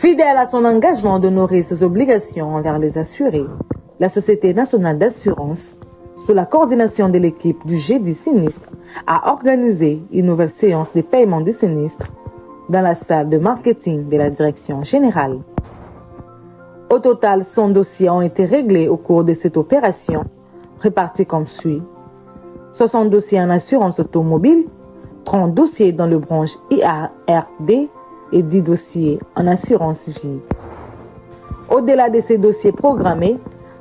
Fidèle à son engagement d'honorer ses obligations envers les assurés, la Société nationale d'assurance, sous la coordination de l'équipe du Jeudi Sinistre, a organisé une nouvelle séance de paiement des sinistres dans la salle de marketing de la direction générale. Au total, 100 dossiers ont été réglés au cours de cette opération, répartis comme suit. 60 dossiers en assurance automobile, 30 dossiers dans le branche IARD et 10 dossiers en assurance vie. Au-delà de ces dossiers programmés,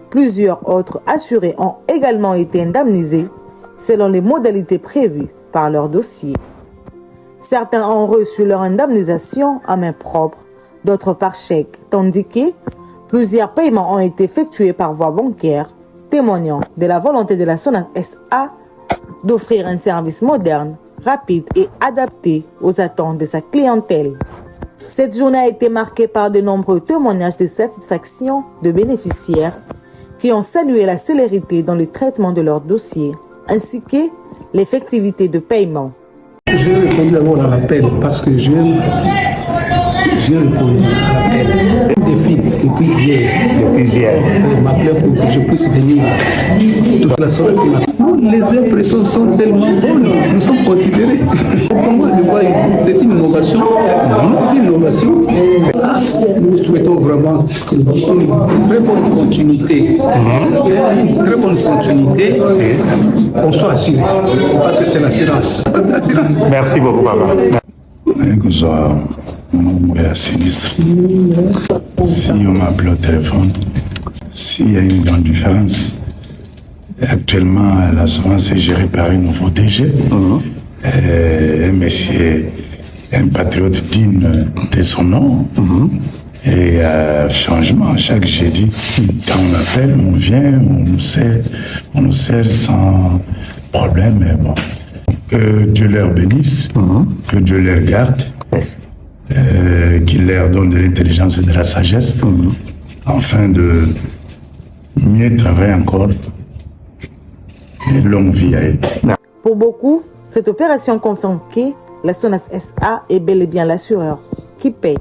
plusieurs autres assurés ont également été indemnisés selon les modalités prévues par leur dossier. Certains ont reçu leur indemnisation en main propre, d'autres par chèque, tandis que plusieurs paiements ont été effectués par voie bancaire, témoignant de la volonté de la SONAS SA d'offrir un service moderne, rapide et adapté aux attentes de sa clientèle. Cette journée a été marquée par de nombreux témoignages de satisfaction de bénéficiaires qui ont salué la célérité dans le traitement de leurs dossiers, ainsi que l'effectivité de paiement. J'ai répondu d'abord à l'appel parce que j'ai répondu à l'appel. Un défi depuis hier. Il m'appelait pour que je puisse venir. Les impressions sont tellement bonnes, nous sommes considérés. Moi, je vois c'est une innovation. Nous souhaitons vraiment une très bonne continuité. Une très bonne continuité. On soit assuré. Parce que c'est l'assurance. Merci beaucoup, papa. Mon nom est sinistre. Si on m'appelle au téléphone, s'il y a une grande différence, actuellement l'assurance est gérée par un nouveau DG, un monsieur, un patriote digne de son nom. Et changement, chaque jeudi, quand on appelle, on vient, on nous sert sans problème. Mais bon. Que Dieu leur bénisse, que Dieu leur garde, qu'il leur donne de l'intelligence et de la sagesse, afin de mieux travailler encore et longue vie à eux. Pour beaucoup, cette opération confirme que la SONAS SA est bel et bien l'assureur qui paye.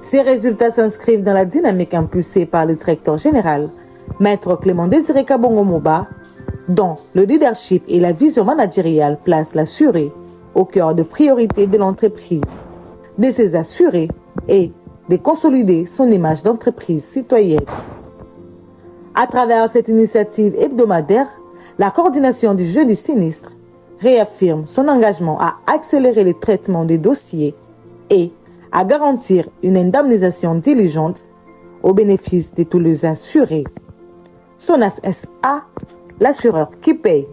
Ces résultats s'inscrivent dans la dynamique impulsée par le directeur général, Maître Clément Désiré Kabongo Moba, dont le leadership et la vision managériale placent l'assuré au cœur de priorités de l'entreprise, de ses assurés et de consolider son image d'entreprise citoyenne. À travers cette initiative hebdomadaire, la coordination du Jeudi Sinistre réaffirme son engagement à accélérer le traitement des dossiers et à garantir une indemnisation diligente au bénéfice de tous les assurés. SONAS SA, l'assureur qui paye.